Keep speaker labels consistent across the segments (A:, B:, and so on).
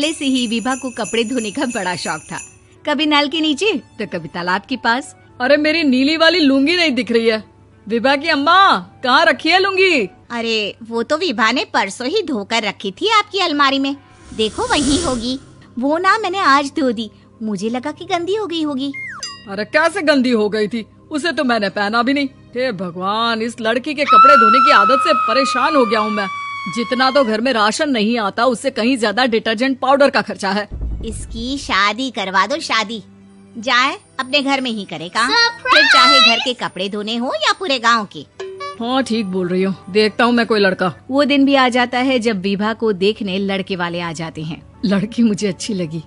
A: पहले से ही विभा को कपड़े धोने का बड़ा शौक था। कभी नल के नीचे तो कभी तालाब के पास।
B: अरे मेरी नीली वाली लुंगी नहीं दिख रही है। विभा की अम्मा, कहाँ रखी है लुंगी?
C: अरे वो तो विभा ने परसों ही धोकर रखी थी आपकी अलमारी में, देखो वहीं होगी। वो ना मैंने आज धो दी, मुझे लगा कि गंदी हो गई होगी।
B: अरे कैसे गंदी हो गई थी? उसे तो मैंने पहना भी नहीं। हे भगवान, इस लड़की के कपड़े धोने की आदत से परेशान हो गया हूँ मैं। जितना तो घर में राशन नहीं आता, उससे कहीं ज्यादा डिटर्जेंट पाउडर का खर्चा है।
C: इसकी शादी करवा दो, शादी। जाए अपने घर में ही करे काम, फिर चाहे घर के कपड़े धोने हो या पूरे गांव के।
B: हाँ ठीक बोल रही हो, देखता हूँ मैं कोई लड़का।
A: वो दिन भी आ जाता है जब विभा को देखने लड़के वाले आ जाते हैं।
B: लड़की मुझे अच्छी लगी।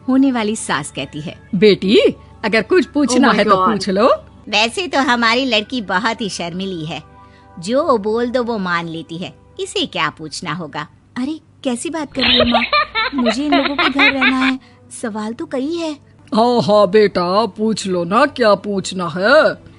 A: होने वाली सास कहती है,
B: बेटी अगर कुछ पूछना है तो पूछ लो।
C: वैसे तो हमारी लड़की बहुत ही शर्मीली है, जो बोल दो वो मान लेती है, इसे क्या पूछना होगा।
A: अरे कैसी बात कर रही हो माँ, मुझे इन लोगों के घर रहना है, सवाल तो कई है।
B: हाँ हाँ बेटा, पूछ लो ना, क्या पूछना है।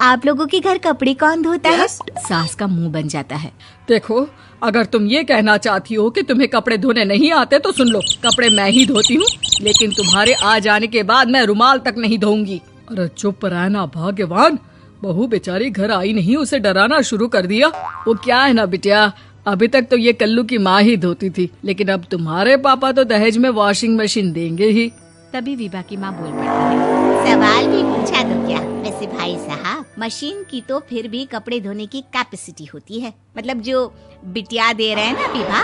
A: आप लोगों के घर कपड़े कौन धोता है? सास का मुंह बन जाता है।
B: देखो, अगर तुम ये कहना चाहती हो कि तुम्हें कपड़े धोने नहीं आते तो सुन लो, कपड़े मैं ही धोती हूँ, लेकिन तुम्हारे आ जाने के बाद मैं रुमाल तक नहीं धोऊंगी। अरे चुप रहना भाग्यवान, बहू बेचारी घर आई नहीं, उसे डराना शुरू कर दिया। वो क्या है ना बिटिया, अभी तक तो ये कल्लू की माँ ही धोती थी, लेकिन अब तुम्हारे पापा तो दहेज में वॉशिंग मशीन देंगे ही।
A: तभी विभा की माँ बोल पड़ती है,
C: सवाल भी पूछा तो क्या। वैसे भाई साहब, मशीन की तो फिर भी कपड़े धोने की कैपेसिटी होती है। मतलब जो बिटिया दे रहे हैं ना विभा,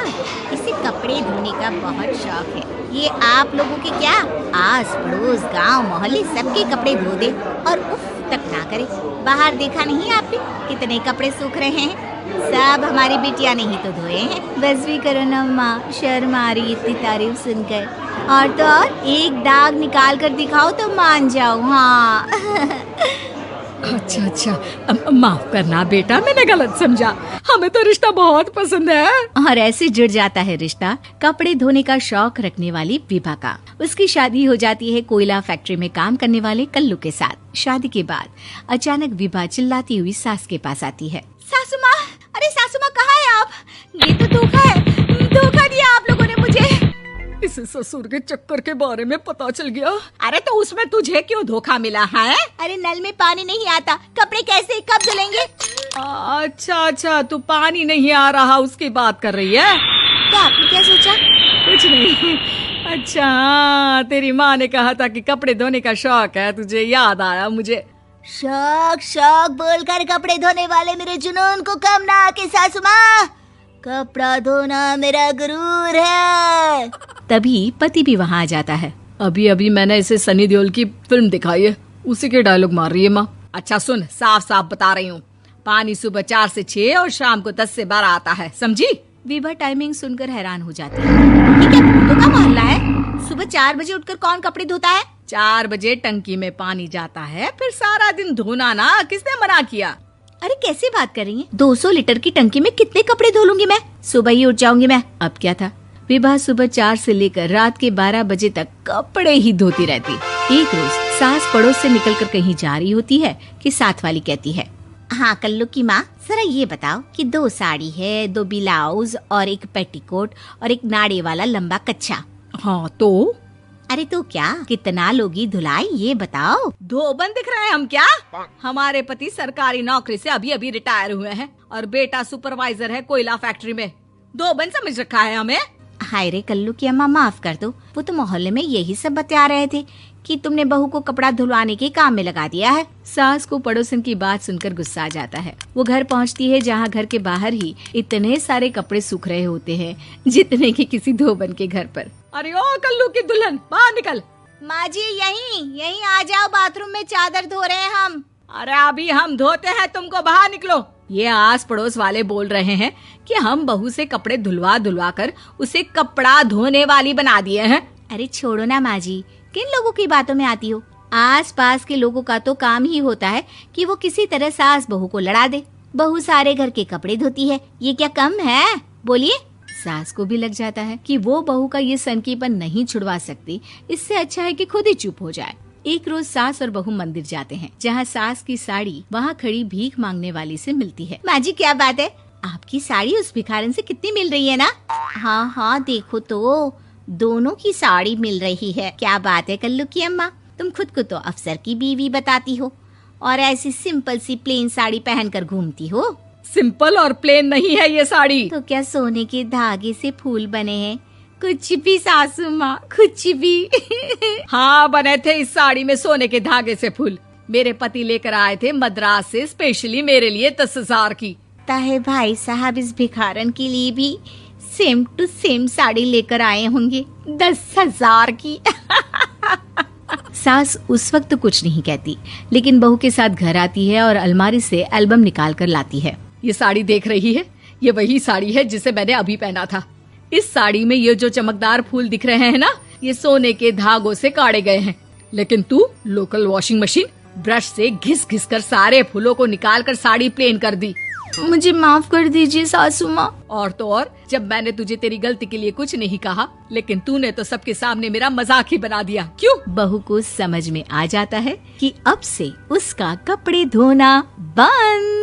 C: इसे कपड़े धोने का बहुत शौक है। ये आप लोगों के क्या आस पड़ोस गांव मोहल्ले सबके कपड़े धो दे और उफ तक ना करे। बाहर देखा नहीं आपने कितने कपड़े सूख रहे हैं? सब हमारी बिटिया ने ही तो धोए हैं।
A: बस भी करो ना माँ, शर्म आ रही इतनी तारीफ सुनकर। और तो और एक दाग निकाल कर दिखाओ तो मान जाओ। हाँ
B: अच्छा, माफ करना बेटा, मैंने गलत समझा। हमें तो रिश्ता बहुत पसंद है।
A: और ऐसे जुड़ जाता है रिश्ता कपड़े धोने का शौक रखने वाली विभा का। उसकी शादी हो जाती है कोयला फैक्ट्री में काम करने वाले कल्लू के साथ। शादी के बाद अचानक विभा चिल्लाती हुई सास के पास आती है,
C: सासू माँ, अरे सासू माँ कहाँ है आप? ये तो धोखा है, धोखा दिया आप लोगों ने मुझे।
B: इसे ससुर के चक्कर के बारे में पता चल गया।
C: अरे तो उसमें तुझे क्यों धोखा मिला है? अरे नल में पानी नहीं आता, कपड़े कैसे कब धुलेंगे?
B: अच्छा, तू पानी नहीं आ रहा उसकी बात कर रही है।
C: तो आपने क्या सोचा?
B: कुछ नहीं। अच्छा, तेरी माँ ने कहा था कि कपड़े धोने का शौक है तुझे, याद आया मुझे।
C: शौक बोलकर कपड़े धोने वाले मेरे जुनून को कम ना आके सासू माँ, कपड़ा धोना मेरा गुरूर है।
A: तभी पति भी वहाँ आ जाता है।
B: अभी मैंने इसे सनी देओल की फिल्म दिखाई है, उसी के डायलॉग मार रही है माँ। अच्छा सुन, साफ साफ बता रही हूँ, पानी सुबह 4 से 6 और शाम को 10 से 12 आता है, समझी?
A: विभा टाइमिंग सुनकर हैरान हो जाती है।
C: ये क्या भूतों का मोहल्ला है? सुबह 4 बजे उठकर कौन कपड़े धोता है?
B: 4 बजे टंकी में पानी जाता है, फिर सारा दिन धोना ना, किसने मना किया?
A: अरे कैसे बात कर रही हैं? 200 लीटर की टंकी में कितने कपड़े धो लूंगी मैं? सुबह ही उठ जाऊंगी मैं। अब क्या था, विभा सुबह 4 से लेकर रात के 12 बजे तक कपड़े ही धोती रहती। एक रोज सास पड़ोस से निकलकर कहीं जा रही होती है कि साथ वाली कहती है,
C: हाँ कल्लू की माँ, जरा ये बताओ कि 2 साड़ी है, 2 ब्लाउज और एक पेटीकोट और एक नाड़े वाला लंबा कच्छा।
B: हाँ तो?
C: अरे तो क्या, कितना लोगी धुलाई ये बताओ।
B: धोबन दिख रहे हैं हम क्या? हमारे पति सरकारी नौकरी से अभी रिटायर हुए हैं और बेटा सुपरवाइजर है कोयला फैक्ट्री में। धोबन समझ रखा है हमें?
C: हाय रे कल्लू की अम्मा, माफ कर दो, वो तो मोहल्ले में यही सब बता रहे थे कि तुमने बहू को कपड़ा धुलवाने के काम में लगा दिया है।
A: सास को पड़ोसन की बात सुनकर गुस्सा आ जाता है। वो घर पहुंचती है जहां घर के बाहर ही इतने सारे कपड़े सूख रहे होते हैं जितने कि किसी धोबन के घर पर।
B: अरे ओ कल्लू की दुल्हन, बाहर निकल।
C: माँ जी यहीं आ जाओ, बाथरूम में चादर धो रहे हैं हम।
B: अरे अभी हम धोते हैं, तुमको बाहर निकलो। ये आस पड़ोस वाले बोल रहे हैं कि हम बहू से कपड़े धुलवा कर उसे कपड़ा धोने वाली बना दिए हैं।
A: अरे छोड़ो ना माँ जी, किन लोगों की बातों में आती हो? आस पास के लोगों का तो काम ही होता है कि वो किसी तरह सास बहू को लड़ा दे। बहू सारे घर के कपड़े धोती है, ये क्या कम है? बोलिए। सास को भी लग जाता है कि वो बहू का ये सनकीपन नहीं छुड़वा सकती, इससे अच्छा है कि खुद ही चुप हो जाए। एक रोज सास और बहू मंदिर जाते हैं, जहाँ सास की साड़ी वहाँ खड़ी भीख मांगने वाली से मिलती है।
C: माँ जी क्या बात है, आपकी साड़ी उस भिखारन से कितनी मिल रही है ना? हाँ देखो तो दोनों की साड़ी मिल रही है। क्या बात है कल्लू की अम्मा, तुम खुद को तो अफसर की बीवी बताती हो और ऐसी सिंपल सी प्लेन साड़ी पहनकर घूमती हो।
B: सिंपल और प्लेन नहीं है ये साड़ी।
C: तो क्या सोने के धागे से फूल बने हैं? कुछ भी सासू माँ, कुछ भी।
B: हाँ, बने थे इस साड़ी में सोने के धागे से फूल। मेरे पति लेकर आए थे मद्रास से स्पेशली मेरे लिए 10,000 की।
C: ताहे भाई साहब इस भिखारन के लिए भी सेम टू सेम साड़ी लेकर आए होंगे 10,000 की।
A: सास उस वक्त तो कुछ नहीं कहती, लेकिन बहू के साथ घर आती है और अलमारी से एल्बम निकाल कर लाती है।
B: ये साड़ी देख रही है, ये वही साड़ी है जिसे मैंने अभी पहना था। इस साड़ी में ये जो चमकदार फूल दिख रहे हैं ना, ये सोने के धागों से काटे गए हैं। लेकिन तू लोकल वॉशिंग मशीन ब्रश से घिस घिस कर सारे फूलों को निकाल कर साड़ी प्लेन कर दी।
A: मुझे माफ कर दीजिए सासू माँ।
B: और तो और, जब मैंने तुझे तेरी गलती के लिए कुछ नहीं कहा, लेकिन तूने तो सबके सामने मेरा मजाक ही बना दिया। क्यों?
A: बहू को समझ में आ जाता है कि अब से उसका कपड़े धोना बंद।